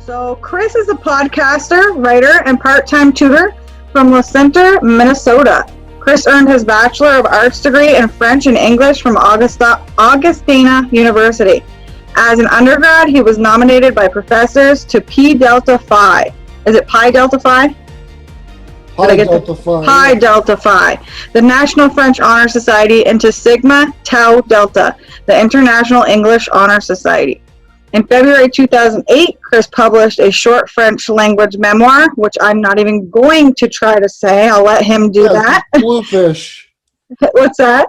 So, Chris is a podcaster, writer, and part-time tutor from Le Center, Minnesota. Chris earned his Bachelor of Arts degree in French and English from Augustana University. As an undergrad, he was nominated by professors to Pi Delta Phi. Is it Pi Delta Phi? Pi Delta Phi. Pi Delta Phi, the National French Honor Society, and to Sigma Tau Delta, the International English Honor Society. In February 2008, Chris published a short French language memoir, which I'm not even going to try to say. I'll let him do that. Bluefish. What's that?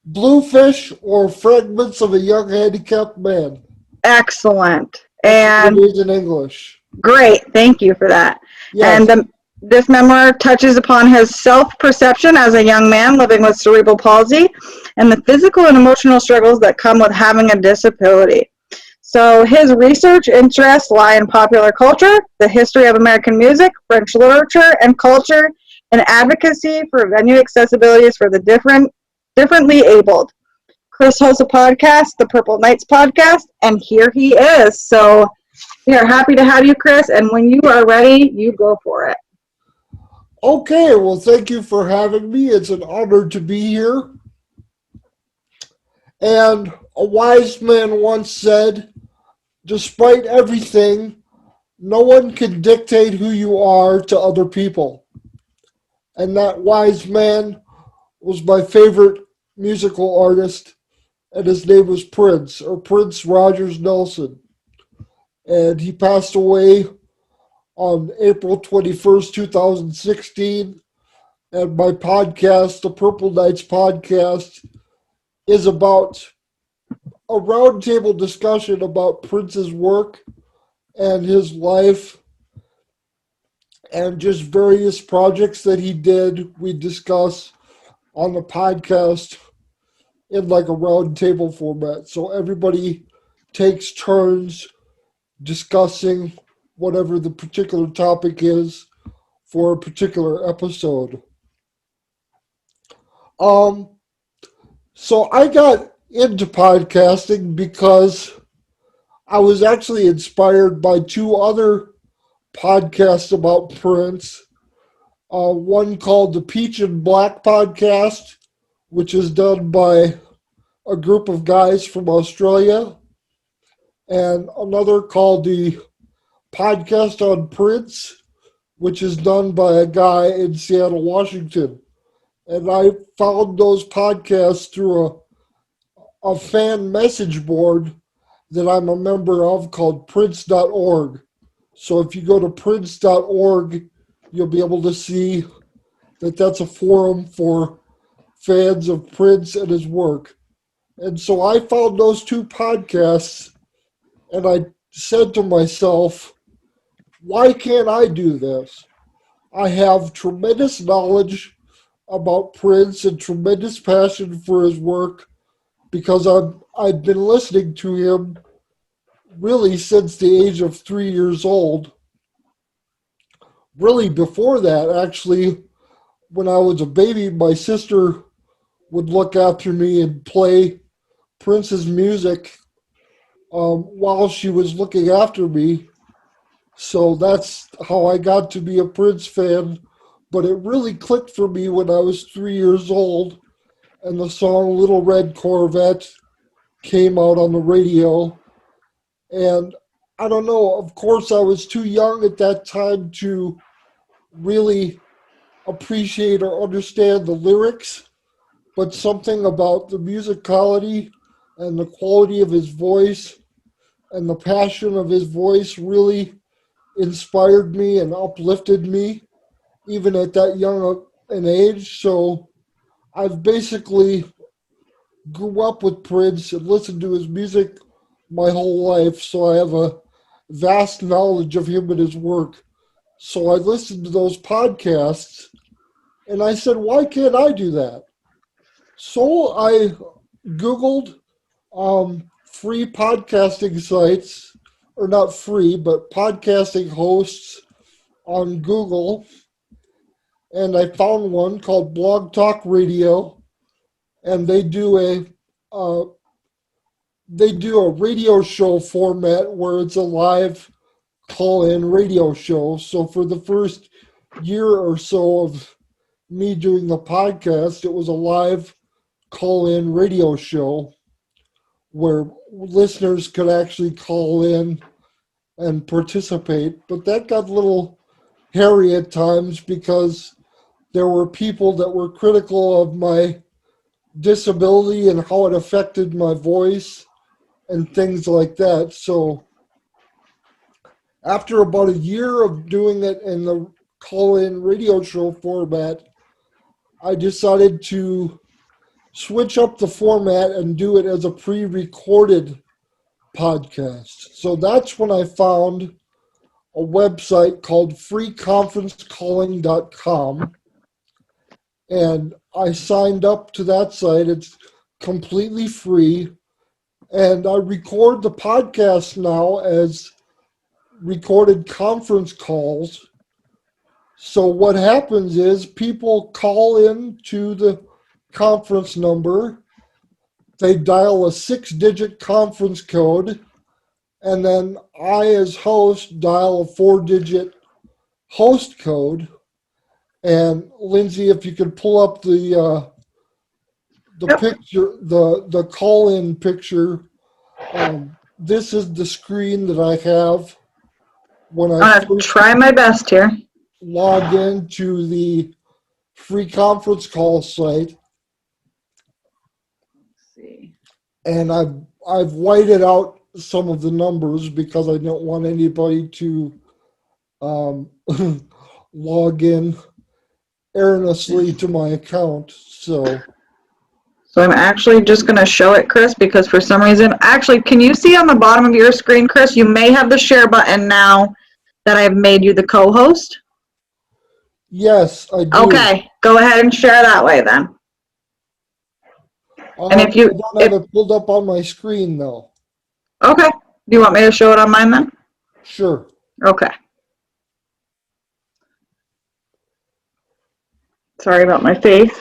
Bluefish or Fragments of a Young Handicapped Man. Excellent. And it is in English. Great. Thank you for that. Yes. And this memoir touches upon his self-perception as a young man living with cerebral palsy and the physical and emotional struggles that come with having a disability. So his research interests lie in popular culture, the history of American music, French literature and culture, and advocacy for venue accessibilities for the differently abled. Chris hosts a podcast, the Purple Nights Podcast, and here he is. So we are happy to have you, Chris, and when you are ready, you go for it. Okay, well, thank you for having me. It's an honor to be here. And a wise man once said, despite everything, no one can dictate who you are to other people. And that wise man was my favorite musical artist, and his name was Prince, or Prince Rogers Nelson. And he passed away on April 21st, 2016. And my podcast, the Purple Nights Podcast, is about a roundtable discussion about Prince's work and his life and just various projects that he did. We discuss on the podcast in like a roundtable format. So everybody takes turns discussing whatever the particular topic is for a particular episode. So I got into podcasting because I was actually inspired by two other podcasts about Prince. One called the Peach and Black Podcast, which is done by a group of guys from Australia, and another called the Podcast on Prince, which is done by a guy in Seattle, Washington. And I found those podcasts through a fan message board that I'm a member of called Prince.org. So if you go to Prince.org, you'll be able to see that that's a forum for fans of Prince and his work. And so I found those two podcasts, and I said to myself, why can't I do this? I have tremendous knowledge about Prince and tremendous passion for his work because I've been listening to him really since the age of 3 years old. Really before that, actually, when I was a baby, my sister would look after me and play Prince's music while she was looking after me. So that's how I got to be a Prince fan. But it really clicked for me when I was 3 years old and the song Little Red Corvette came out on the radio. And I don't know, of course I was too young at that time to really appreciate or understand the lyrics, but something about the musicality and the quality of his voice and the passion of his voice really inspired me and uplifted me, even at that young an age. So I've basically grew up with Prince and listened to his music my whole life, so I have a vast knowledge of him and his work. So I listened to those podcasts, and I said, why can't I do that? So I Googled free podcasting sites, or not free, but podcasting hosts on Google, and I found one called Blog Talk Radio, and they do a radio show format where it's a live call-in radio show. So for the first year or so of me doing the podcast, it was a live call-in radio show where listeners could actually call in and participate. But that got a little hairy at times because there were people that were critical of my disability and how it affected my voice and things like that. So after about a year of doing it in the call-in radio show format, I decided to switch up the format and do it as a pre-recorded podcast. So that's when I found a website called freeconferencecalling.com, and I signed up to that site. It's completely free, and I record the podcast now as recorded conference calls. So what happens is people call in to the conference number, they dial a 6-digit conference code, and then I, as host, dial a 4-digit host code. And Lindsay, if you could pull up the Yep. picture, the call-in picture. This is the screen that I have when I I'm going to try my best here. log into the free conference call site. Let's see. And I've whited out some of the numbers because I don't want anybody to log in erroneously to my account. So I'm actually just going to show it, Chris, because for some reason, actually, can you see on the bottom of your screen, Chris, you may have the share button now that I've made you the co-host. yes, I do. Okay, go ahead and share that way then. And if you, I don't have it pulled up on my screen though. okay, do you want me to show it on mine then? Sure. Okay. Sorry about my face.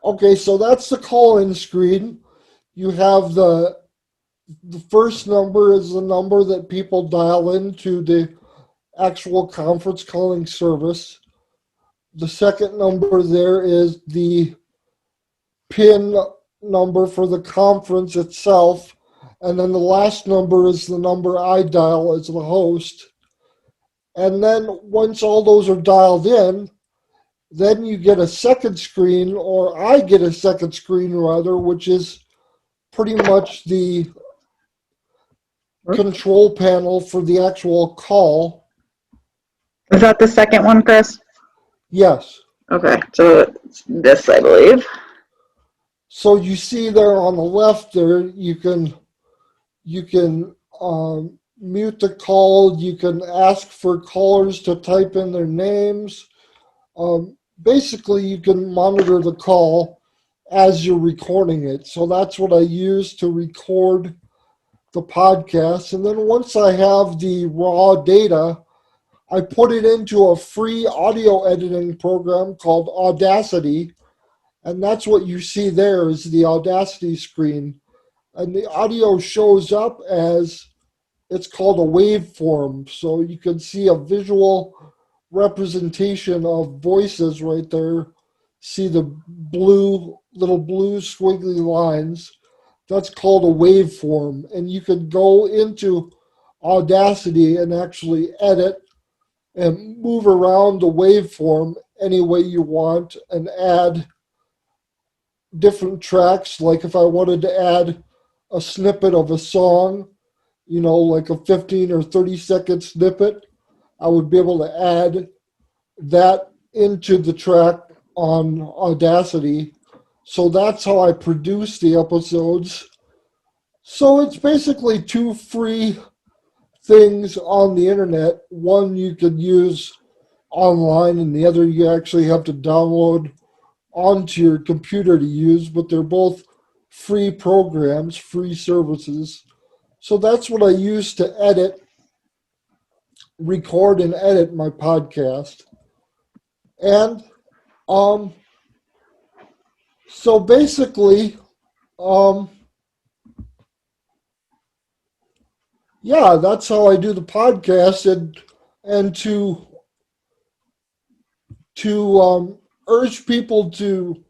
Okay, so that's the call-in screen. You have the first number is the number that people dial into the actual conference calling service. The second number there is the PIN number for the conference itself. And then the last number is the number I dial as the host. And then once all those are dialed in, then you get a second screen, or I get a second screen rather, which is pretty much the control panel for the actual call. Is that the second one, Chris? Yes. Okay, so it's this, I believe. So you see there on the left there, you can mute the call. You can ask for callers to type in their names. Basically, you can monitor the call as you're recording it. So that's what I use to record the podcast. And then once I have the raw data, I put it into a free audio editing program called Audacity. And that's what you see there is the Audacity screen. And the audio shows up as, it's called a waveform. So you can see a visual representation of voices right there. See the little blue squiggly lines. That's called a waveform. And you can go into Audacity and actually edit and move around the waveform any way you want and add different tracks. Like if I wanted to add a snippet of a song, like a 15 or 30-second snippet, I would be able to add that into the track on Audacity. So that's how I produce the episodes. So it's basically two free things on the internet. One you could use online, and the other you actually have to download onto your computer to use, but they're both free programs, free services. So that's what I use to record and edit my podcast. And so basically, yeah, that's how I do the podcast, and to urge people to.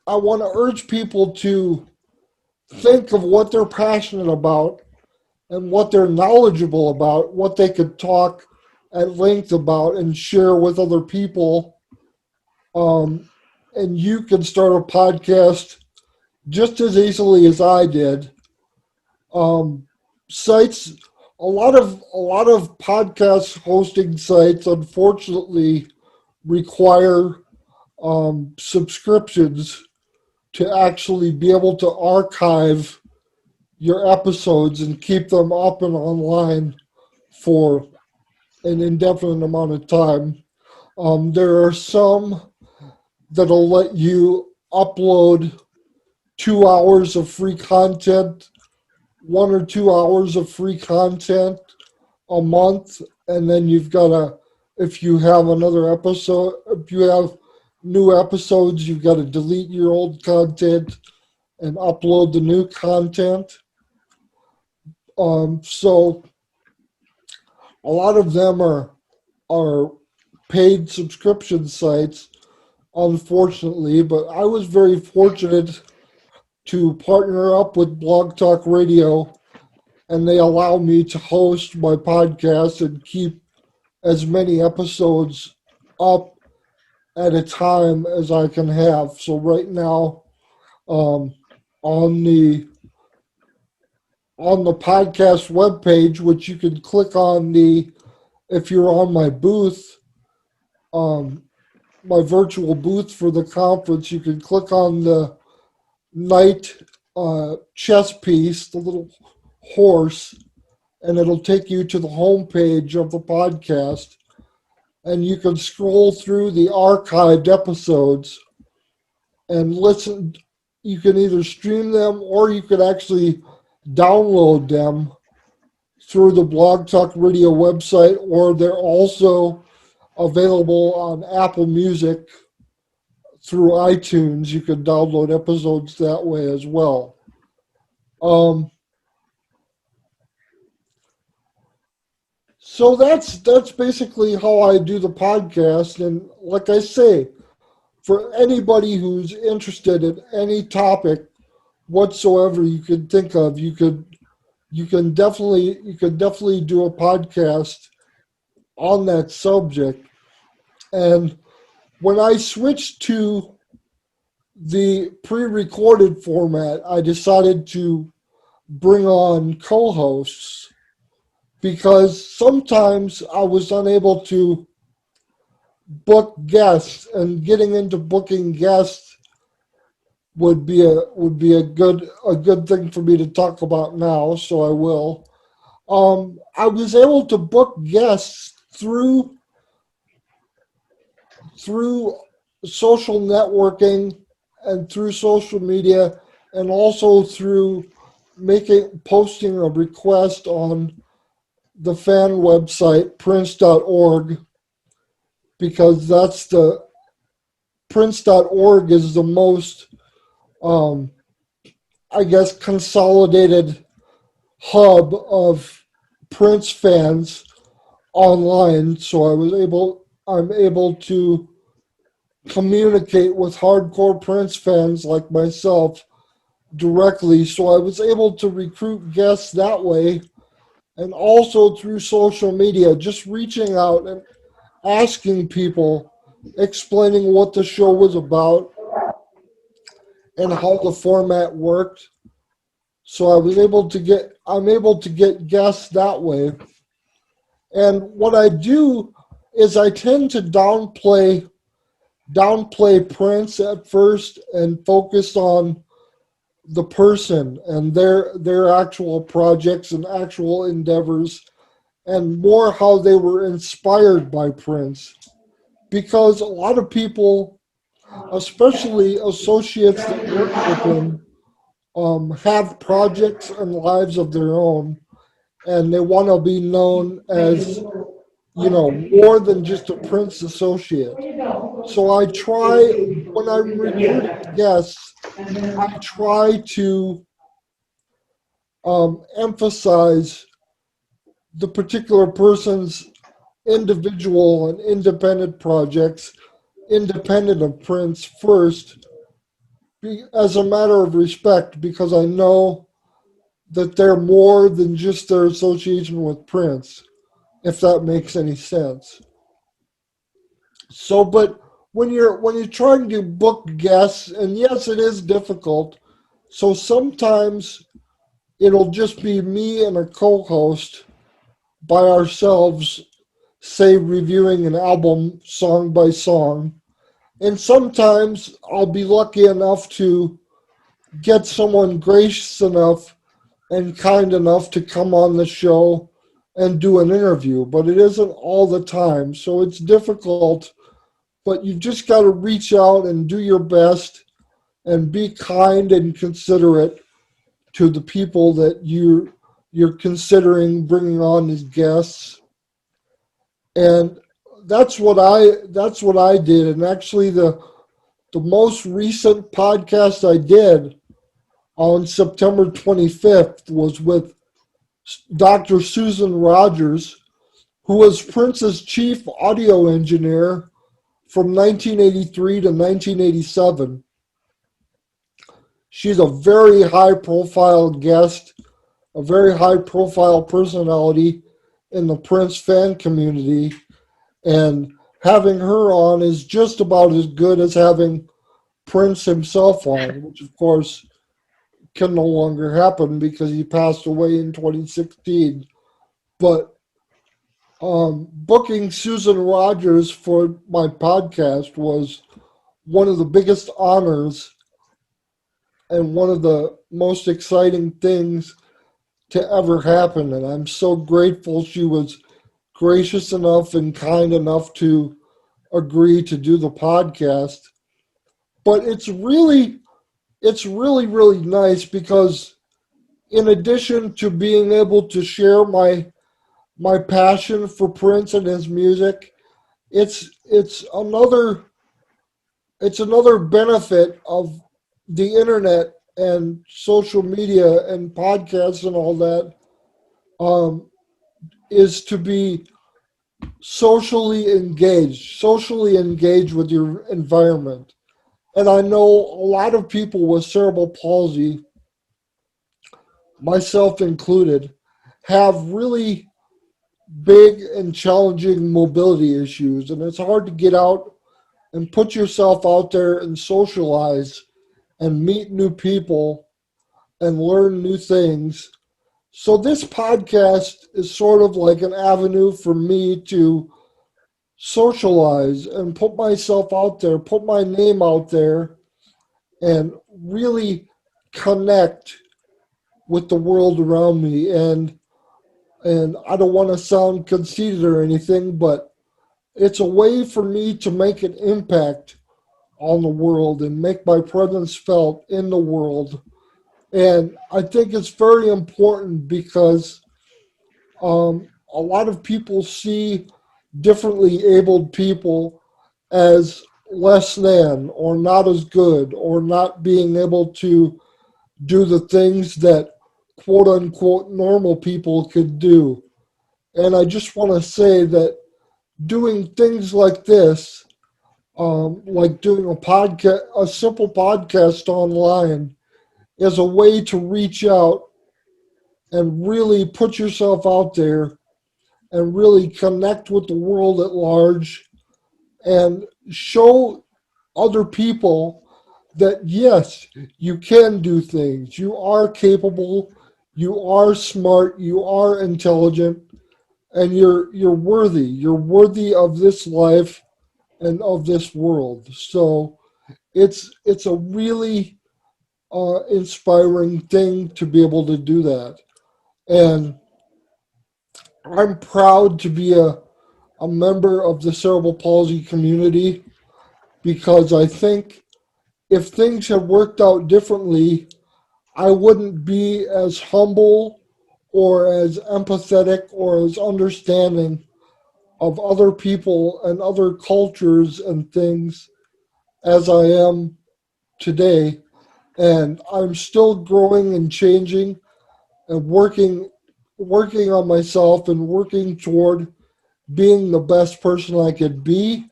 I want to urge people to think of what they're passionate about and what they're knowledgeable about, what they could talk at length about and share with other people. Um, and you can start a podcast just as easily as I did. Um, sites, a lot of podcast hosting sites, unfortunately, require subscriptions to actually be able to archive your episodes and keep them up and online for an indefinite amount of time. There are some that'll let you upload 2 hours of free content, 1 or 2 hours of free content a month, and then you've got to, if you have another episode, if you have new episodes, you've got to delete your old content and upload the new content. So a lot of them are paid subscription sites, unfortunately, but I was very fortunate to partner up with Blog Talk Radio, and they allow me to host my podcast and keep as many episodes up at a time as I can have. So right now, um, on the on the podcast webpage, which you can click on the if you're on my booth, um, my virtual booth for the conference, you can click on the knight chess piece, the little horse, and it'll take you to the homepage of the podcast. And you can scroll through the archived episodes and listen. You can either stream them or you could actually download them through the Blog Talk Radio website, or they're also available on Apple Music through iTunes. You can download episodes that way as well. Um, so that's basically how I do the podcast. And like I say, for anybody who's interested in any topic whatsoever you could think of, you can definitely do a podcast on that subject. And when I switched to the pre-recorded format, I decided to bring on co-hosts because sometimes I was unable to book guests, and getting into booking guests would be a good thing for me to talk about now, so I will. I was able to book guests through social networking and through social media, and also through posting a request on the fan website prince.org, because that's the prince.org is the most um, I guess consolidated hub of Prince fans online. So I'm able to communicate with hardcore Prince fans like myself directly. So I was able to recruit guests that way, and also through social media, just reaching out and asking people, explaining what the show was about and how the format worked. So I'm able to get guests that way. And what I do is I tend to downplay Prince at first and focus on the person and their actual projects and actual endeavors, and more how they were inspired by Prince. Because a lot of people, especially associates that work with him, have projects and lives of their own, and they want to be known as, more than just a Prince associate. So I try, when I'm recruiting guests, I try to emphasize the particular person's individual and independent projects, independent of Prince first, as a matter of respect, because I know that they're more than just their association with Prince, if that makes any sense. So, but when you're trying to book guests, and yes, it is difficult. So sometimes it'll just be me and a co-host by ourselves, say reviewing an album song by song. And sometimes I'll be lucky enough to get someone gracious enough and kind enough to come on the show and do an interview, but it isn't all the time. So it's difficult, but you just got to reach out and do your best and be kind and considerate to the people that you're considering bringing on as guests. And that's what I did. And actually the most recent podcast I did on September 25th was with Dr. Susan Rogers, who was Prince's chief audio engineer from 1983 to 1987. She's a very high profile guest, a very high profile personality in the Prince fan community. And having her on is just about as good as having Prince himself on, which of course can no longer happen because he passed away in 2016. But booking Susan Rogers for my podcast was one of the biggest honors and one of the most exciting things to ever happen. And I'm so grateful she was gracious enough and kind enough to agree to do the podcast. But it's really, really nice because in addition to being able to share my passion for Prince and his music, it's another benefit of the internet and social media and podcasts and all that, is to be socially engaged with your environment. And I know a lot of people with cerebral palsy, myself included, have really big and challenging mobility issues. And it's hard to get out and put yourself out there and socialize and meet new people and learn new things. So this podcast is sort of like an avenue for me to socialize and put myself out there, put my name out there, and really connect with the world around me. And I don't want to sound conceited or anything, but it's a way for me to make an impact on the world and make my presence felt in the world. And I think it's very important because a lot of people see differently abled people as less than or not as good or not being able to do the things that quote unquote normal people could do. And I just want to say that doing things like this, like doing a simple podcast online, is a way to reach out and really put yourself out there and really connect with the world at large and show other people that yes, you can do things. You are capable, you are smart, you are intelligent, and you're worthy. You're worthy of this life and of this world. So it's a really inspiring thing to be able to do that. And I'm proud to be a member of the cerebral palsy community because I think if things had worked out differently, I wouldn't be as humble or as empathetic or as understanding of other people and other cultures and things as I am today. And I'm still growing and changing. and working on myself and working toward being the best person I could be.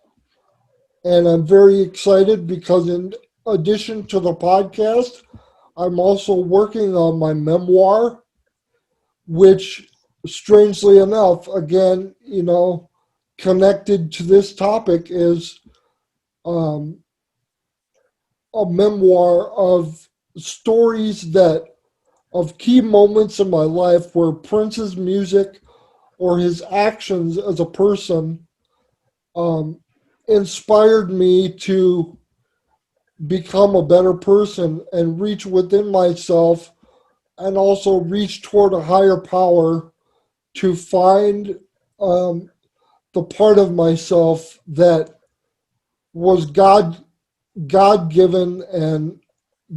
And I'm very excited because in addition to the podcast, I'm also working on my memoir, which strangely enough, again, connected to this topic is um, a memoir of stories of key moments in my life where Prince's music or his actions as a person um, inspired me to become a better person and reach within myself and also reach toward a higher power to find um, the part of myself that was God given and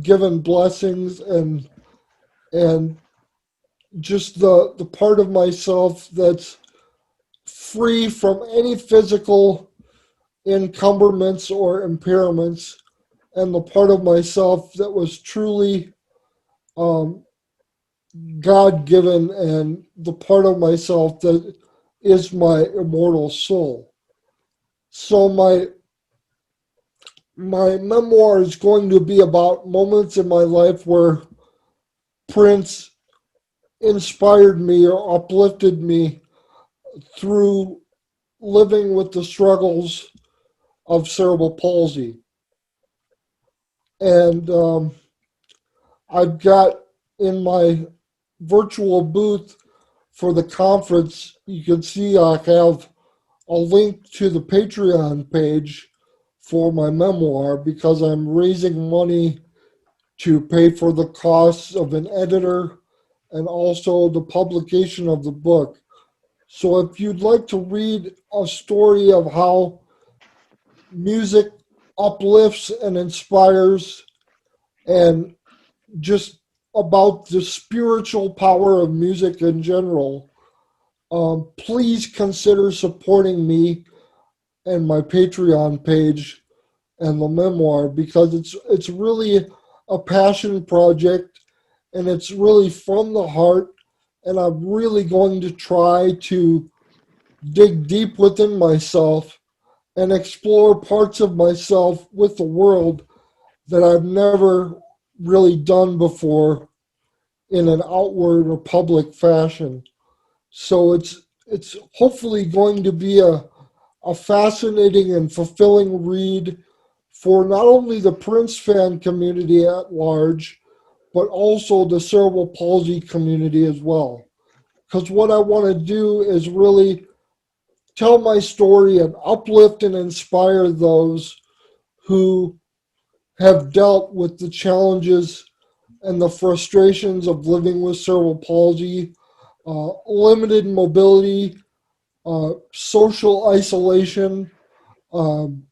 given blessings and just the part of myself that's free from any physical encumberments or impairments, and the part of myself that was truly um, God given, and the part of myself that is my immortal soul. So my memoir is going to be about moments in my life where Prince inspired me or uplifted me through living with the struggles of cerebral palsy. And I've got in my virtual booth for the conference, you can see I have a link to the Patreon page for my memoir because I'm raising money to pay for the costs of an editor and also the publication of the book. So if you'd like to read a story of how music uplifts and inspires and just about the spiritual power of music in general, please consider supporting me and my Patreon page and the memoir because it's really a passion project and it's really from the heart, and I'm really going to try to dig deep within myself and explore parts of myself with the world that I've never really done before in an outward or public fashion. So it's hopefully going to be a fascinating and fulfilling read for not only the Prince fan community at large, but also the cerebral palsy community as well. Because what I want to do is really tell my story and uplift and inspire those who have dealt with the challenges and the frustrations of living with cerebral palsy, limited mobility, social isolation, um,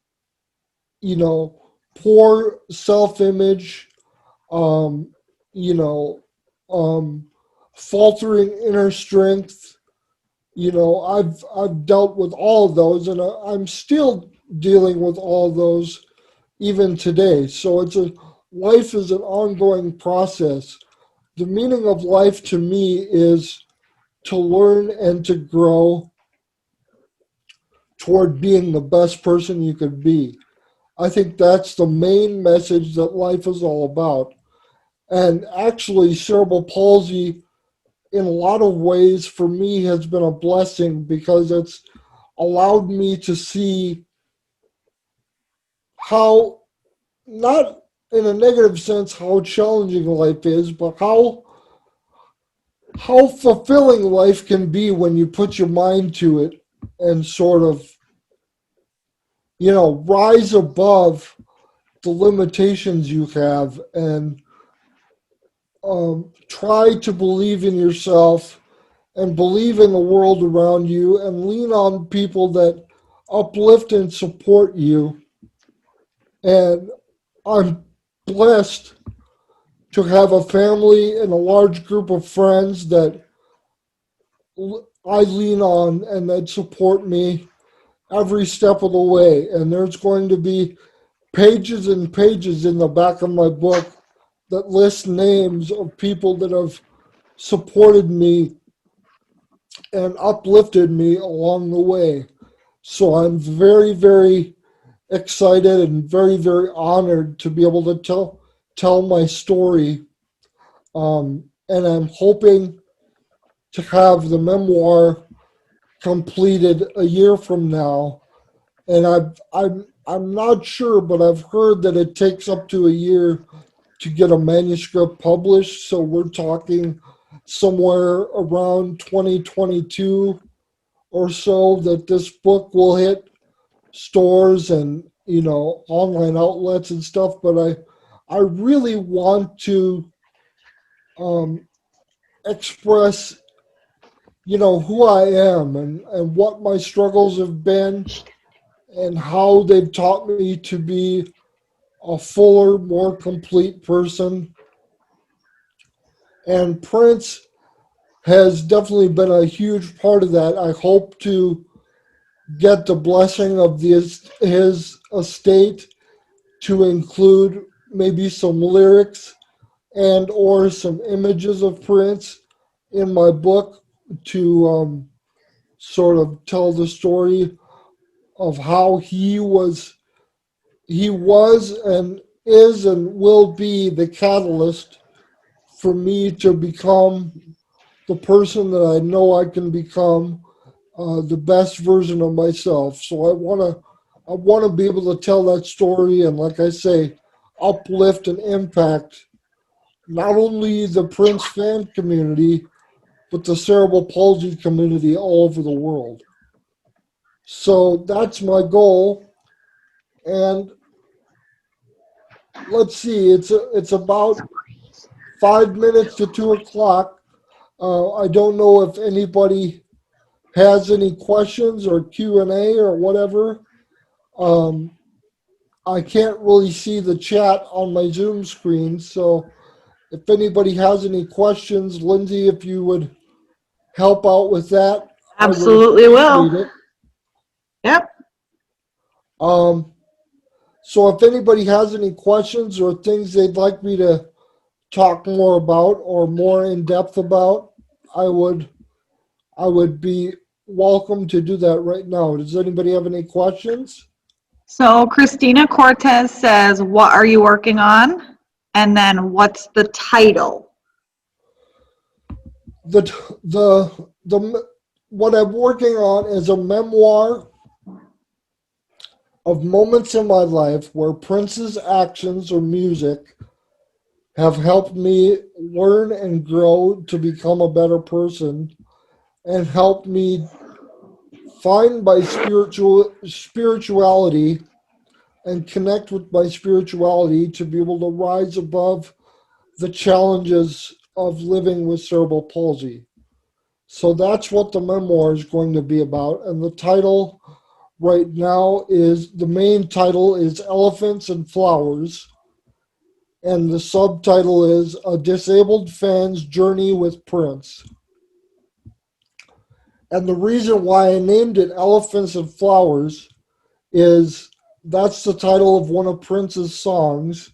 poor self-image, um, you know, um, faltering inner strength. I've dealt with all of those, and I'm still dealing with all of those even today. So life is an ongoing process. The meaning of life to me is to learn and to grow toward being the best person you could be. I think that's the main message that life is all about. And actually, cerebral palsy, in a lot of ways, for me, has been a blessing because it's allowed me to see how, not in a negative sense, how challenging life is, but how fulfilling life can be when you put your mind to it and sort of, rise above the limitations you have and try to believe in yourself and believe in the world around you and lean on people that uplift and support you. And I'm blessed to have a family and a large group of friends that I lean on and that support me every step of the way. And there's going to be pages and pages in the back of my book that list names of people that have supported me and uplifted me along the way. So I'm very, very excited and very, very honored to be able to tell my story. And I'm hoping to have the memoir completed a year from now. And I'm not sure, but I've heard that it takes up to a year to get a manuscript published. So we're talking somewhere around 2022 or so that this book will hit stores and online outlets and stuff. But I really want to um, express who I am and what my struggles have been and how they've taught me to be a fuller, more complete person. And Prince has definitely been a huge part of that. I hope to get the blessing of his estate to include maybe some lyrics and or some images of Prince in my book to sort of tell the story of how he was and is and will be the catalyst for me to become the person that I know I can become, the best version of myself. So I want to be able to tell that story and, like I say, uplift and impact not only the Prince fan community but the cerebral palsy community all over the world. So that's my goal. And let's see, it's about 5 minutes to 2 o'clock. I don't know if anybody has any questions or Q&A or whatever. Um, I can't really see the chat on my Zoom screen, so if anybody has any questions, Lindsay, if you would help out with that, I would Absolutely will. appreciate it. Yep. Um, so if anybody has any questions or things they'd like me to talk more about or more in depth about, I would be welcome to do that right now. Does anybody have any questions? So Christina Cortez says, what are you working on? And then what's the title? The what I'm working on is a memoir of moments in my life where Prince's actions or music have helped me learn and grow to become a better person and helped me find my spirituality and connect with my spirituality to be able to rise above the challenges of living with cerebral palsy. So that's what the memoir is going to be about. And the title right now the main title is Elephants and Flowers. And the subtitle is A Disabled Fan's Journey with Prince. And the reason why I named it Elephants and Flowers is that's the title of one of Prince's songs.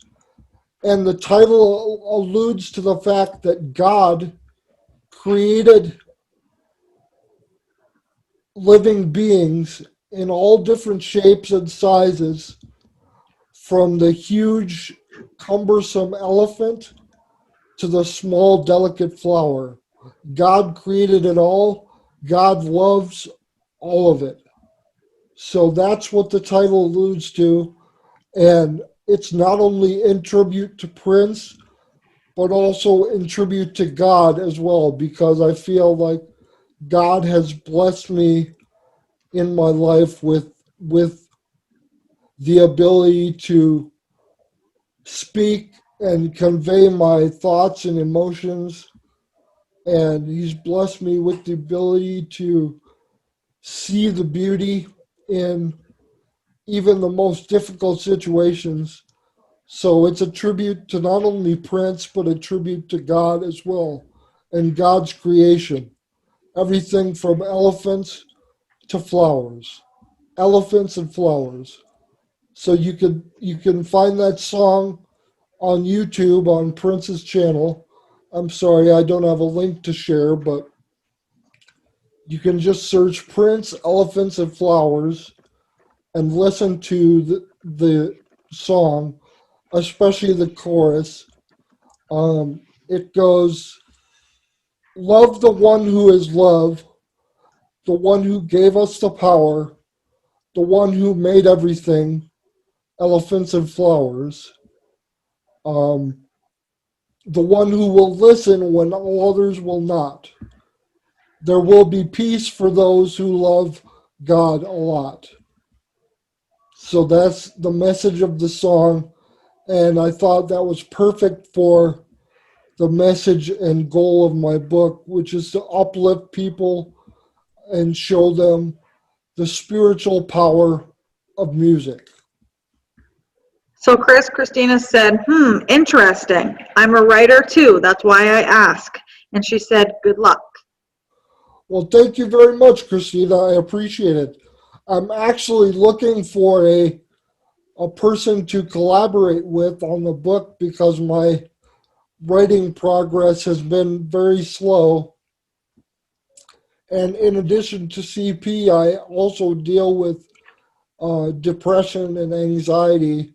And the title alludes to the fact that God created living beings in all different shapes and sizes, from the huge, cumbersome elephant to the small, delicate flower. God created it all. God loves all of it. So that's what the title alludes to. And it's not only in tribute to Prince, but also in tribute to God as well, because I feel like God has blessed me in my life with the ability to speak and convey my thoughts and emotions. And he's blessed me with the ability to see the beauty in even the most difficult situations. So it's a tribute to not only Prince, but a tribute to God as well and God's creation. Everything from elephants to flowers. Elephants and flowers. So you can find that song on YouTube on Prince's channel. I'm sorry, I don't have a link to share, but you can just search Prince, Elephants, and Flowers and listen to the song, especially the chorus. It goes, love the one who is love, the one who gave us the power, the one who made everything, elephants and flowers. Um, the one who will listen when all others will not. There will be peace for those who love God a lot. So that's the message of the song, and I thought that was perfect for the message and goal of my book, which is to uplift people and show them the spiritual power of music. So Christina said, interesting. I'm a writer too. That's why I ask. And she said, good luck. Well, thank you very much, Christina. I appreciate it. I'm actually looking for a person to collaborate with on the book because my writing progress has been very slow. And in addition to CP, I also deal with depression and anxiety.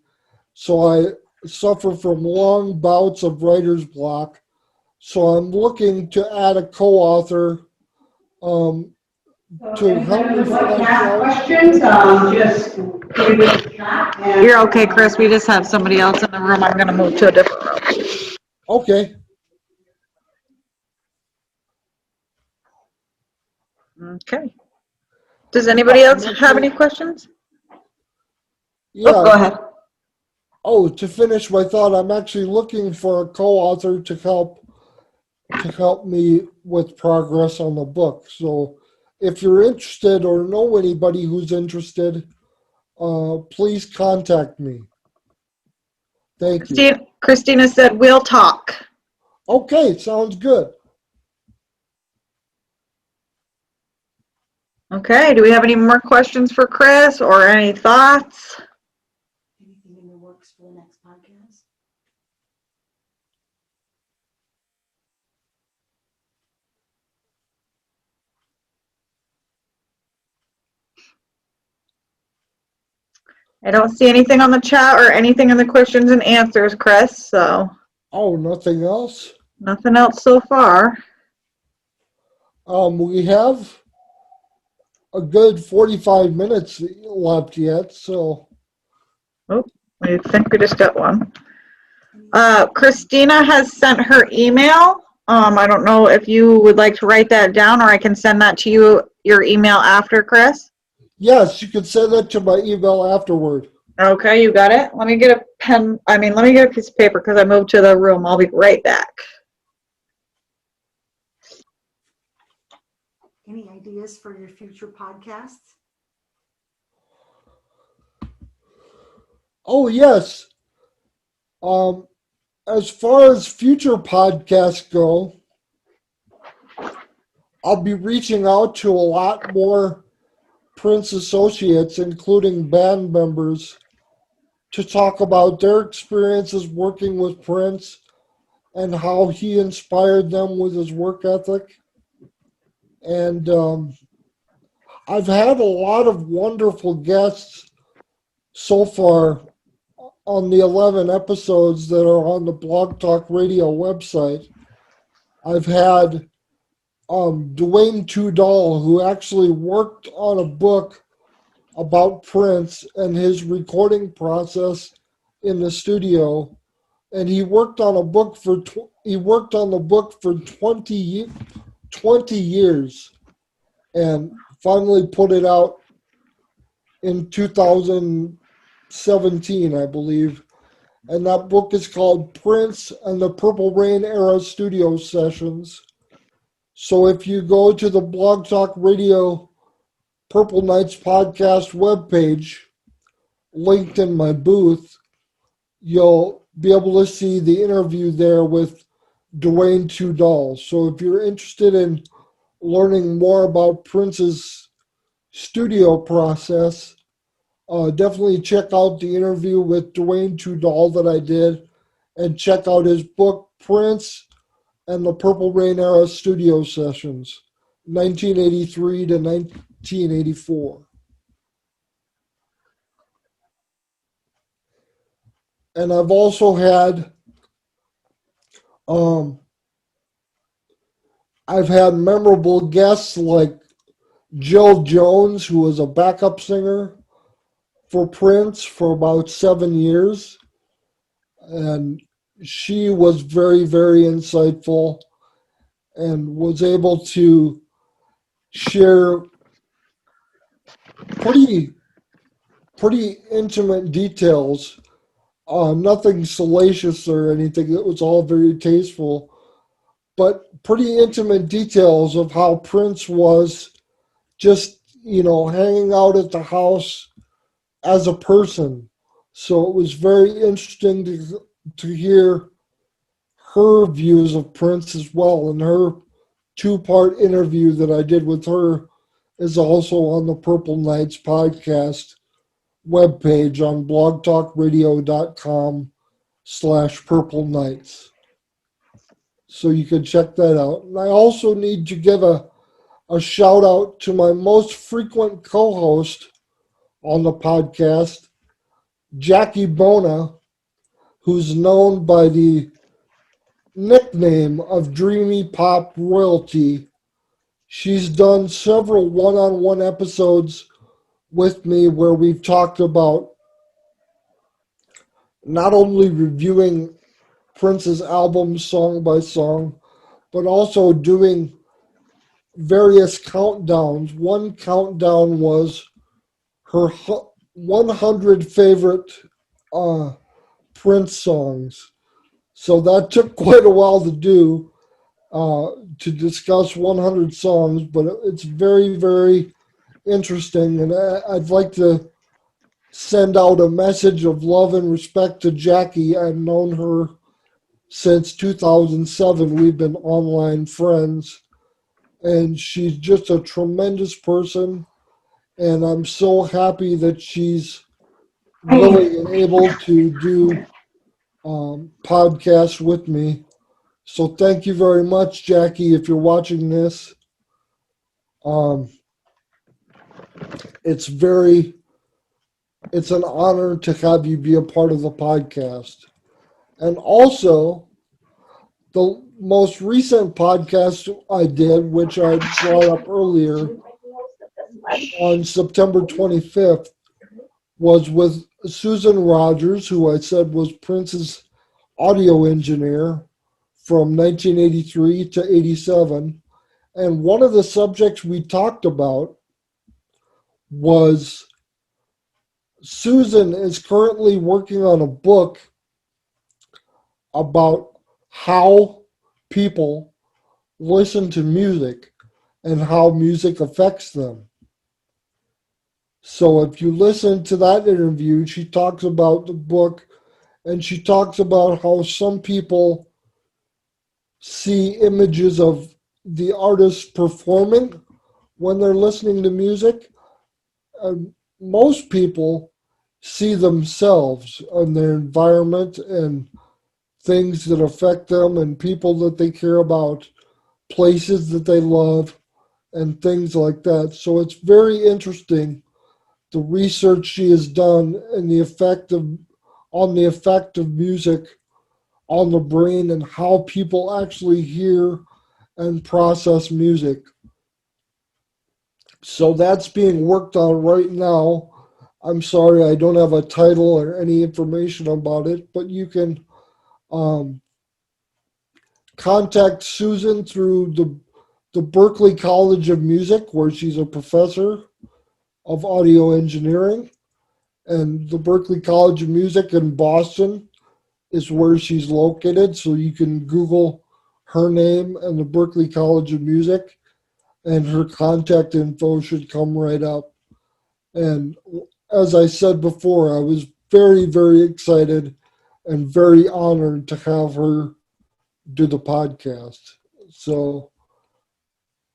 So I suffer from long bouts of writer's block. So I'm looking to add a co-author um, to help me flesh out. Questions, just give it a shot. You're okay, Chris. We just have somebody else in the room. I'm going to move to a different room. Okay. Okay. Does anybody else have any questions? Yeah. Oh, go ahead. Oh, to finish my thought, I'm actually looking for a co-author to help me with progress on the book. So if you're interested or know anybody who's interested, please contact me. Thank you. Christina said, we'll talk. Okay, sounds good. Okay, do we have any more questions for Chris or any thoughts? Anything in the works for the next podcast? I don't see anything on the chat or anything in the questions and answers, Chris, so Oh, nothing else? nothing else so far. We have a good 45 minutes left yet, so. Oh, I think we just got one. Christina has sent her email. I don't know if you would like to write that down, or I can send that to you, your email after, Chris. Yes, you can send that to my email afterward. Okay, you got it. Let me get a pen. Let me get a piece of paper because I moved to the room. I'll be right back. Any ideas for your future podcasts? Oh, yes. As far as future podcasts go, I'll be reaching out to a lot more Prince associates, including band members, to talk about their experiences working with Prince and how he inspired them with his work ethic. And I've had a lot of wonderful guests so far on the 11 episodes that are on the Blog Talk Radio website. I've had Dwayne Tudall, who actually worked on a book about Prince and his recording process in the studio, and he worked on the book for 20 years, and finally put it out in 2017, I believe. And that book is called Prince and the Purple Rain Era Studio Sessions. So if you go to the Blog Talk Radio Purple Nights podcast webpage, linked in my booth, you'll be able to see the interview there with Dwayne Tudall. So if you're interested in learning more about Prince's studio process, definitely check out the interview with Dwayne Tudall that I did, and check out his book, Prince and the Purple Rain era studio sessions, 1983 to 1984. And I've also had memorable guests like Jill Jones, who was a backup singer for Prince for about 7 years. And she was very, very insightful and was able to share pretty intimate details. Nothing salacious or anything. It was all very tasteful, but pretty intimate details of how Prince was just, hanging out at the house as a person. So it was very interesting to hear her views of Prince as well. And her 2-part interview that I did with her is also on the Purple Nights podcast webpage on blogtalkradio.com/Purple Nights. So you can check that out. And I also need to give a shout out to my most frequent co-host on the podcast, Jackie Bona, who's known by the nickname of Dreamy Pop Royalty. She's done several one-on-one episodes with me where we've talked about not only reviewing Prince's albums song by song, but also doing various countdowns. One countdown was her 100 favorite Prince songs. So that took quite a while to do, to discuss 100 songs, but it's very, very interesting. And I'd like to send out a message of love and respect to Jackie. I've known her since 2007. We've been online friends, and she's just a tremendous person. And I'm so happy that she's willing and able to do podcasts with me. So thank you very much, Jackie, if you're watching this. It's an honor to have you be a part of the podcast. And also, the most recent podcast I did, which I brought up earlier on September 25th, was with Susan Rogers, who I said was Prince's audio engineer from 1983 to 87. And one of the subjects we talked about was Susan is currently working on a book about how people listen to music and how music affects them. So if you listen to that interview, she talks about the book, and she talks about how some people see images of the artist performing when they're listening to music. Most people see themselves and their environment and things that affect them and people that they care about, places that they love, and things like that. So it's very interesting, the research she has done and the effect of music on the brain and how people actually hear and process music. So that's being worked on right now. I'm sorry, I don't have a title or any information about it, but you can contact Susan through the Berklee College of Music, where she's a professor of audio engineering. And the Berklee College of Music in Boston is where she's located. So you can Google her name and the Berklee College of Music, and her contact info should come right up. And as I said before, I was very, very excited and very honored to have her do the podcast. So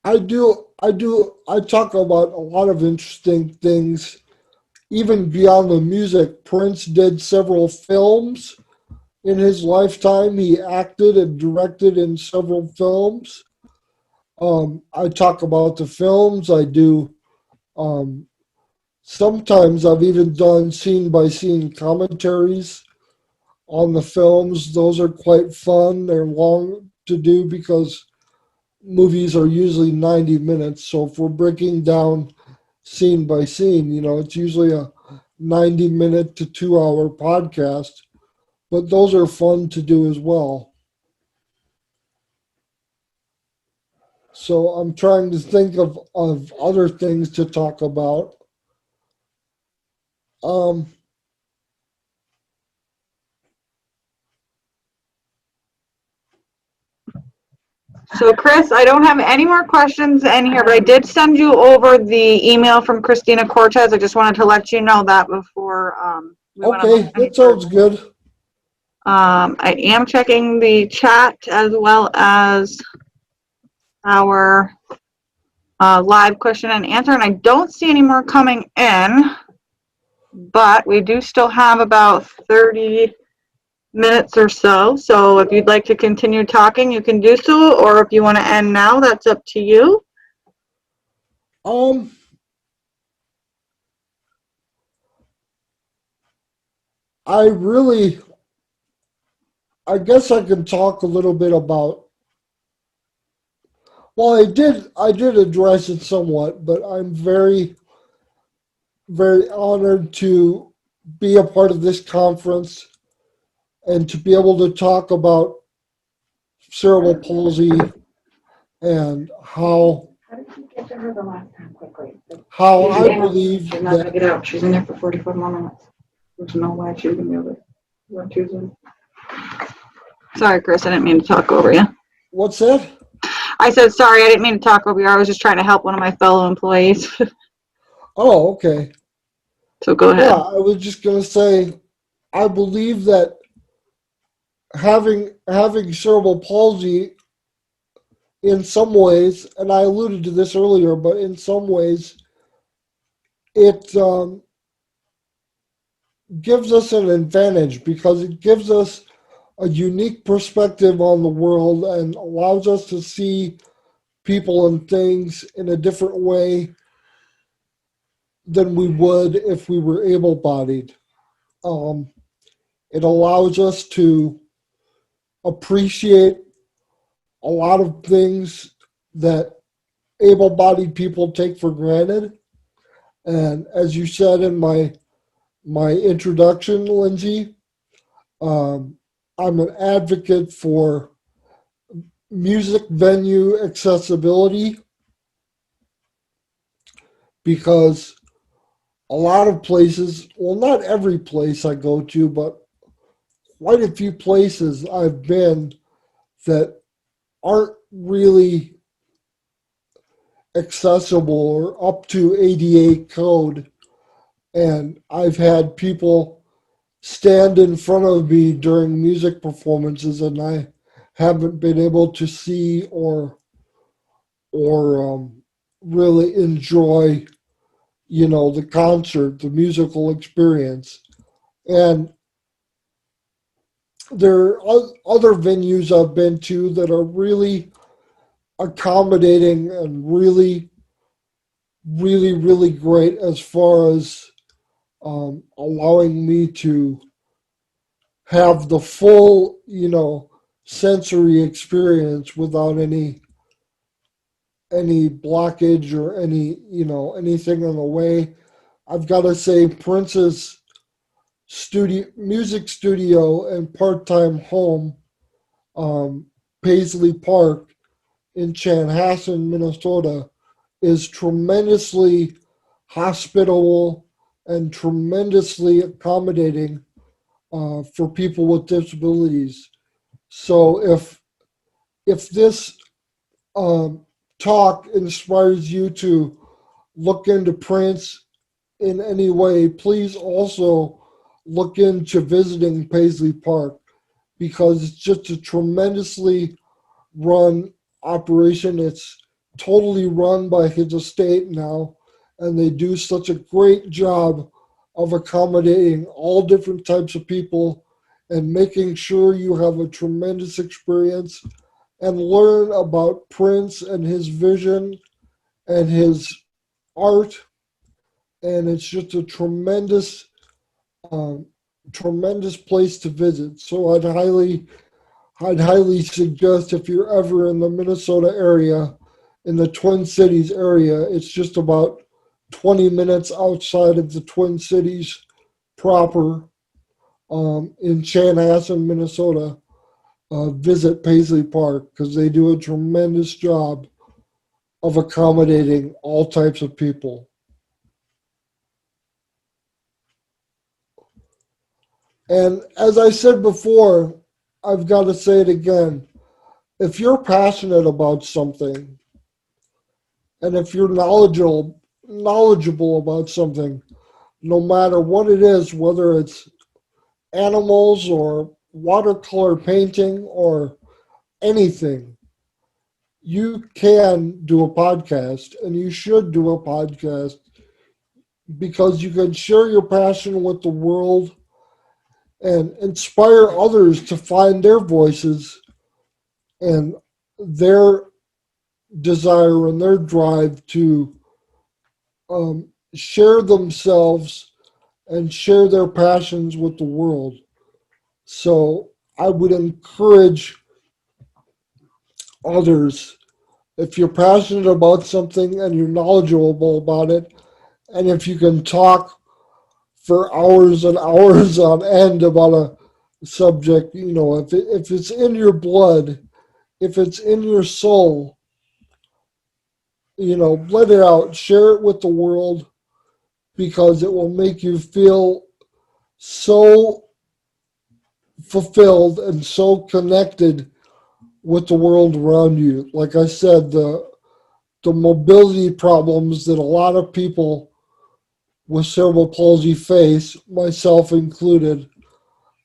I talk about a lot of interesting things, even beyond the music. Prince did several films In his lifetime, he acted and directed in several films. I talk about the films. I do. Um, Sometimes I've even done scene by scene commentaries on the films. Those are quite fun. They're long to do because movies are usually 90 minutes. So if we're breaking down scene by scene, it's usually a 90-minute to 2 hour podcast. But those are fun to do as well. So I'm trying to think of other things to talk about. Um, So, Chris, I don't have any more questions in here, but I did send you over the email from Christina Cortez. I just wanted to let you know that before we went on okay, any that sounds further. good. I am checking the chat as well as our live question and answer, and I don't see any more coming in, but we do still have about 30 minutes or so. So if you'd like to continue talking, you can do so, or if you want to end now, that's up to you. Um, I really, I guess I can talk a little bit about. Well, I did address it somewhat, but I'm very, very honored to be a part of this conference and to be able to talk about cerebral palsy and How did you get to her the last time quickly? how I believe She's not gonna that get out. She's in there for 44 more minutes. There's no way she's gonna be able to. You want to choose one? Sorry, Chris, I didn't mean to talk over you. what's that? I said, sorry, I didn't mean to talk over you. I was just trying to help one of my fellow employees. Oh, okay. So go ahead. Yeah, I was just gonna say, I believe that having cerebral palsy in some ways, and I alluded to this earlier, but in some ways, it gives us an advantage because it gives us a unique perspective on the world and allows us to see people and things in a different way than we would if we were able-bodied. Um, it allows us to appreciate a lot of things that able-bodied people take for granted. And as you said in my introduction, Lindsay, um, I'm an advocate for music venue accessibility because a lot of places, well, not every place I go to, but quite a few places I've been that aren't really accessible or up to ADA code. And I've had people stand in front of me during music performances and I haven't been able to see or really enjoy the concert, the musical experience. And there are other venues I've been to that are really accommodating and really, really, really great as far as allowing me to have the full, sensory experience without any blockage or anything in the way. I've got to say, Prince's music studio and part-time home, Paisley Park in Chanhassen, Minnesota, is tremendously hospitable and tremendously accommodating for people with disabilities. So if this um, talk inspires you to look into Prince in any way, please also look into visiting Paisley Park because it's just a tremendously run operation. It's totally run by his estate now, and they do such a great job of accommodating all different types of people and making sure you have a tremendous experience and learn about Prince and his vision and his art. And it's just a um, tremendous place to visit. So I'd highly suggest if you're ever in the Minnesota area, in the Twin Cities area, it's just about 20 minutes outside of the Twin Cities proper, in Chanhassen, Minnesota. Visit Paisley Park because they do a tremendous job of accommodating all types of people. And as I said before, I've got to say it again. If you're passionate about something, and if you're knowledgeable about something, no matter what it is, whether it's animals or watercolor painting or anything, you can do a podcast, and you should do a podcast because you can share your passion with the world and inspire others to find their voices and their desire and their drive to share themselves and share their passions with the world. So I would encourage others, if you're passionate about something and you're knowledgeable about it, and if you can talk for hours and hours on end about a subject, if it's in your blood, if it's in your soul, let it out, share it with the world, because it will make you feel so fulfilled and so connected with the world around you. Like I said, the mobility problems that a lot of people with cerebral palsy face, myself included,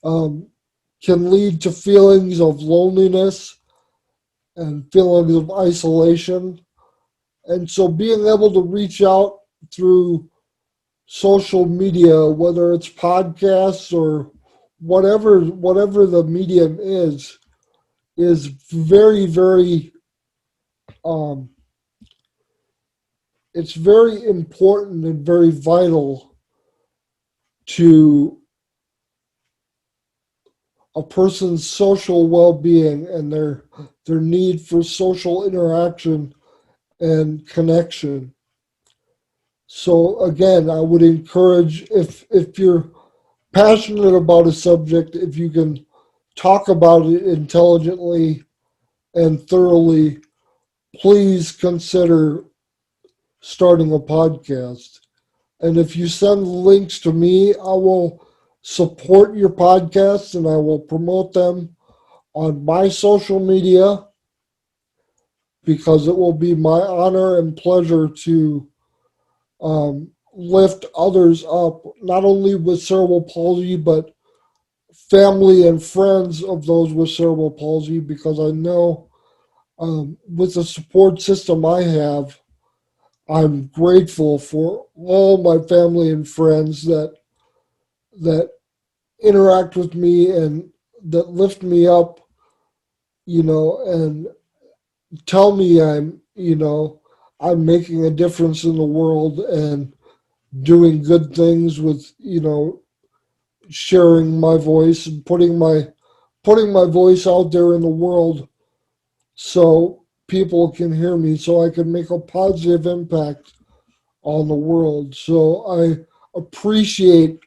can lead to feelings of loneliness and feelings of isolation. And so being able to reach out through social media, whether it's podcasts or whatever the medium is very, very it's very important and very vital to a person's social well-being and their need for social interaction and connection. So again, I would encourage, if you're passionate about a subject, if you can talk about it intelligently and thoroughly, please consider starting a podcast. And if you send links to me, I will support your podcasts and I will promote them on my social media, because it will be my honor and pleasure to lift others up, not only with cerebral palsy, but family and friends of those with cerebral palsy, because I know with the support system I have, I'm grateful for all my family and friends that interact with me and that lift me up, and tell me I'm making a difference in the world and doing good things with, sharing my voice and putting my voice out there in the world so people can hear me, so I can make a positive impact on the world. So I appreciate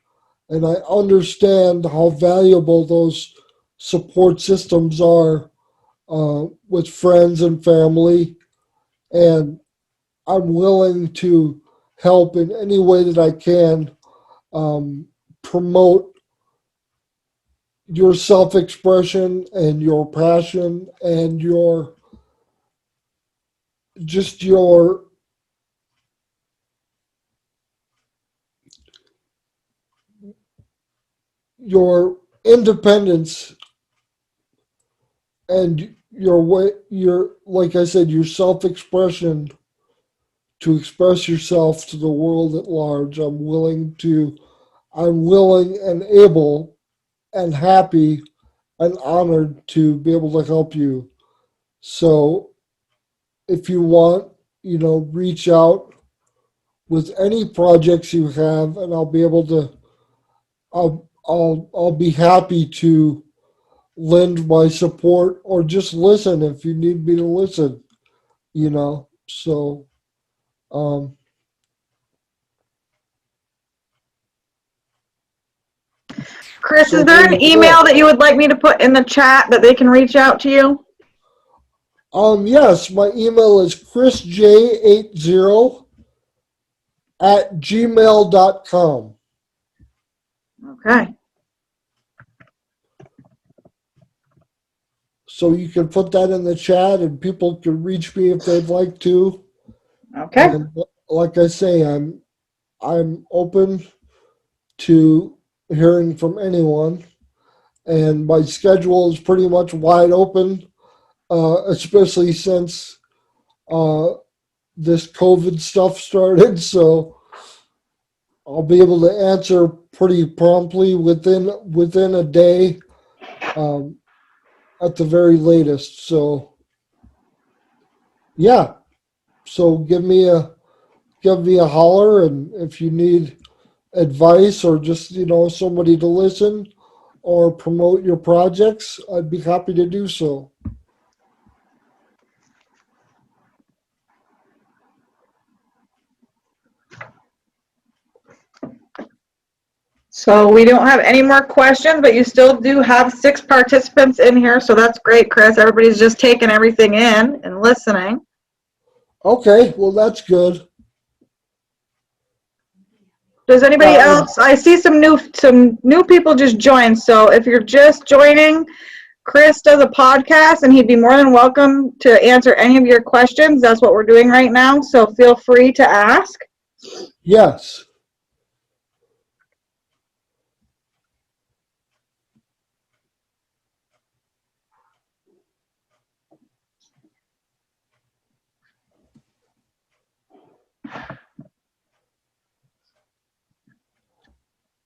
and I understand how valuable those support systems are with friends and family, and I'm willing to help in any way that I can promote your self-expression and your passion and your just your independence and your way, your, like I said, your self-expression to express yourself to the world at large. I'm willing and able and happy and honored to be able to help you. So if you want, reach out with any projects you have, and I'll be able to. I'll be happy to lend my support or just listen if you need me to listen. So um, Chris, so is there there an you go. email that you would like me to put in the chat that they can reach out to you? Yes, my email is chrisj80@gmail.com. Okay. So you can put that in the chat and people can reach me if they'd like to. Okay. And like I say, I'm open to hearing from anyone, and my schedule is pretty much wide open, especially since uh, this COVID stuff started. So I'll be able to answer pretty promptly within a day, um, at the very latest. So yeah, so give me a holler, and if you need advice or just somebody to listen or promote your projects, I'd be happy to do so. So we don't have any more questions, but you still do have 6 participants in here, so that's great, Chris. Everybody's just taking everything in and listening. Okay, well that's good. Does anybody Yeah, else? I see some new people just joined. So if you're just joining, Chris does a podcast, and he'd be more than welcome to answer any of your questions. That's what we're doing right now. So feel free to ask. yes.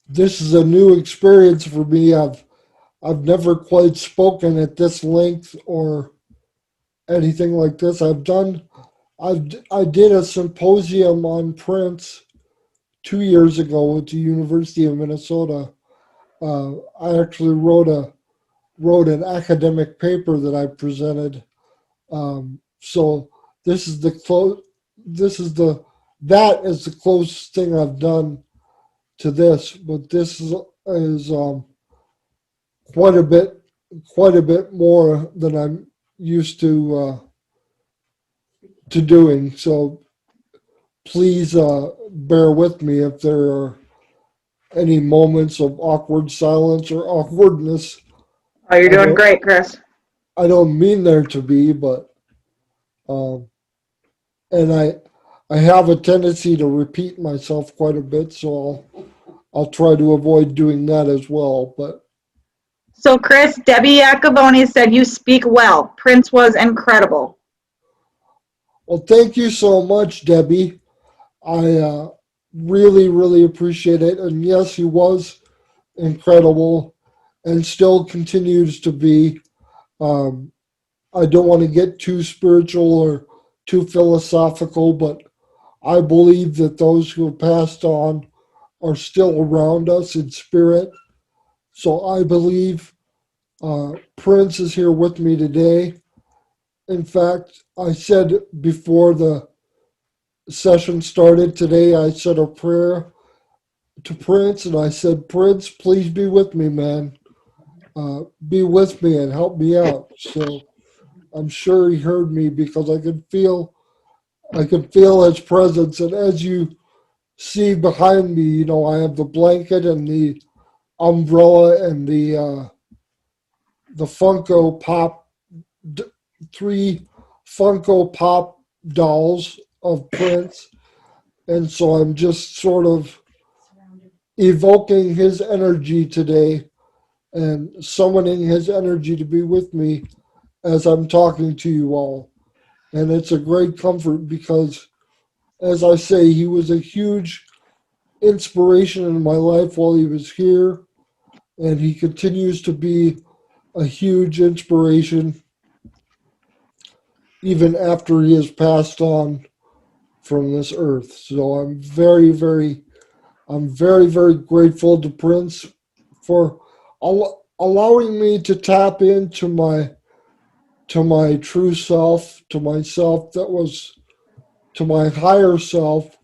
This is a new experience for me. I've never quite spoken at this length or anything like this. I did a symposium on Prince 2 years ago at the University of Minnesota. I actually wrote an academic paper that I presented. So this is the close. This is the that is the closest thing I've done to this, but this is quite a bit more than I'm used to doing. So please bear with me if there are any moments of awkward silence or awkwardness. Oh, you're I doing don't great, Chris. I don't mean there to be, but um, and I have a tendency to repeat myself quite a bit, so I'll try to avoid doing that as well. But So Chris, Debbie Iacoboni said you speak well. Prince was incredible. well, thank you so much, Debbie. I really, really appreciate it. And yes, he was incredible and still continues to be. Um, I don't want to get too spiritual or too philosophical, but I believe that those who have passed on are still around us in spirit. So I believe Prince is here with me today. In fact, I said before the session started today, I said a prayer to Prince, and I said, Prince, please be with me, man. Be with me and help me out. So I'm sure he heard me because I could feel his presence. And as you see behind me, I have the blanket and the umbrella and the Funko Pop, 3 Funko Pop dolls of Prince. And so I'm just sort of Surrounded. evoking his energy today and summoning his energy to be with me as I'm talking to you all. And it's a great comfort because, as I say, he was a huge inspiration in my life while he was here. and he continues to be a huge inspiration even after he has passed on from this earth. So I'm very, very grateful to Prince for allowing me to tap into my true self, to myself that was, to my higher self,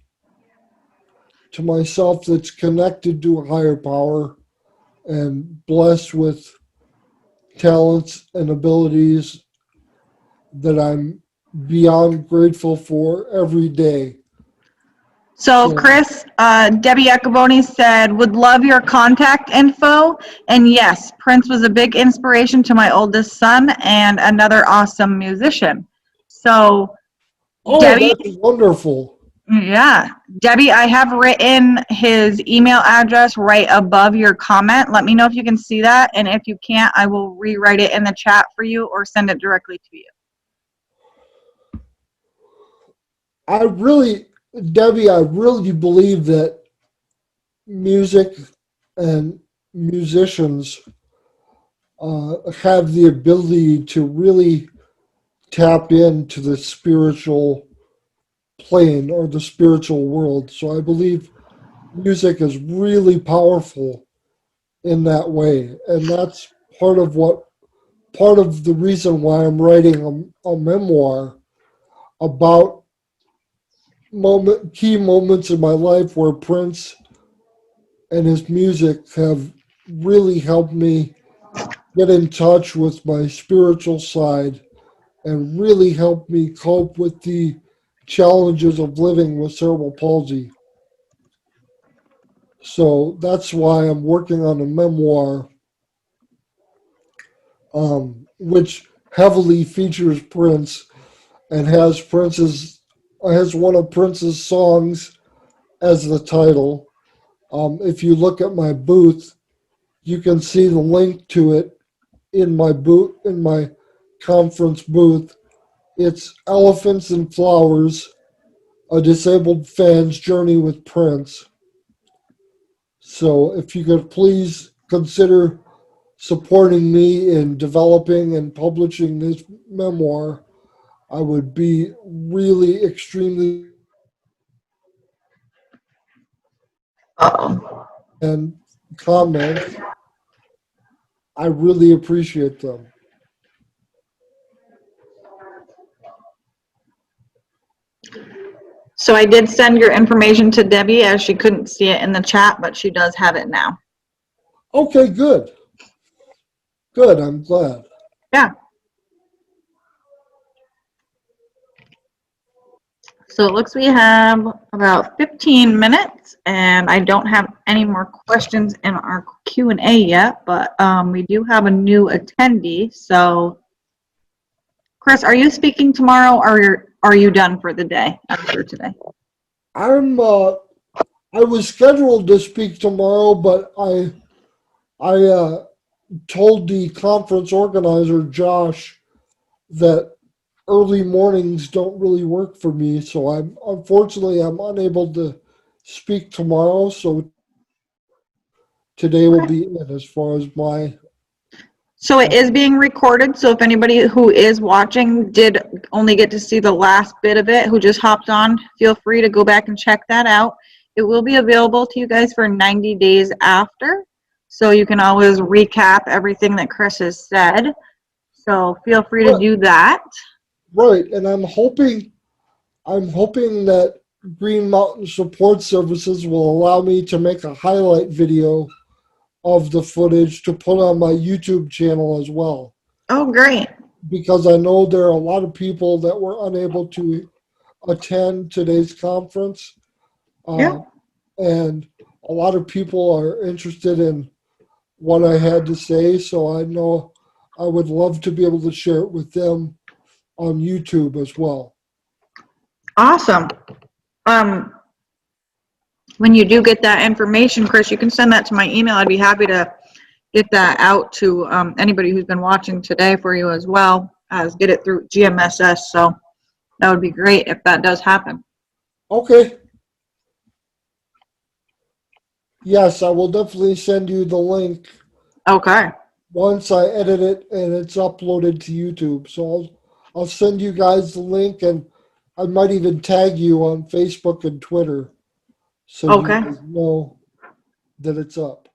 to myself that's connected to a higher power and blessed with talents and abilities that I'm beyond grateful for every day. So, Chris, Debbie Ecaboni said, would love your contact info. And yes, Prince was a big inspiration to my oldest son and another awesome musician. So, Oh, Debbie, that's wonderful. yeah, Debbie, I have written his email address right above your comment. Let me know if you can see that. And if you can't, I will rewrite it in the chat for you or send it directly to you. Debbie, I really believe that music and musicians have the ability to really tap into the spiritual plane or the spiritual world. So I believe music is really powerful in that way. And that's part of the reason why I'm writing a memoir about key moments in my life where Prince and his music have really helped me get in touch with my spiritual side and really helped me cope with the challenges of living with cerebral palsy. So that's why I'm working on a memoir, which heavily features Prince and has one of Prince's songs as the title. If you look at my booth, you can see the link to it in my conference booth. It's Elephants and Flowers, a disabled fan's journey with Prince. So if you could please consider supporting me in developing and publishing this memoir, I would be really extremely Uh-oh. and comments. I really appreciate them. So I did send your information to Debbie as she couldn't see it in the chat, but she does have it now. Okay, good. Good, I'm glad. Yeah. So it looks we have about 15 minutes, and I don't have any more questions in our Q&A yet, but we do have a new attendee. So, Chris, are you speaking tomorrow, or are you done for the day after today? I was scheduled to speak tomorrow, but I told the conference organizer, Josh, that early mornings don't really work for me, so I'm unable to speak tomorrow. So today will be it as far as my. So it is being recorded, so if anybody who is watching did only get to see the last bit of it, who just hopped on, feel free to go back and check that out. It will be available to you guys for 90 days after, so you can always recap everything that Chris has said. So feel free to do that. Right, and I'm hoping that Green Mountain Support Services will allow me to make a highlight video of the footage to put on my YouTube channel as well. Oh, great. Because I know there are a lot of people that were unable to attend today's conference. Yeah. And a lot of people are interested in what I had to say, so I know I would love to be able to share it with them on YouTube as well. Awesome. When you do get that information, Chris, you can send that to my email. I'd be happy to get that out to anybody who's been watching today for you as well as get it through GMSS. So that would be great if that does happen. Okay. Yes, I will definitely send you the link Okay. once I edit it and it's uploaded to YouTube. So I'll send you guys the link, and I might even tag you on Facebook and Twitter so you Okay. guys know that it's up.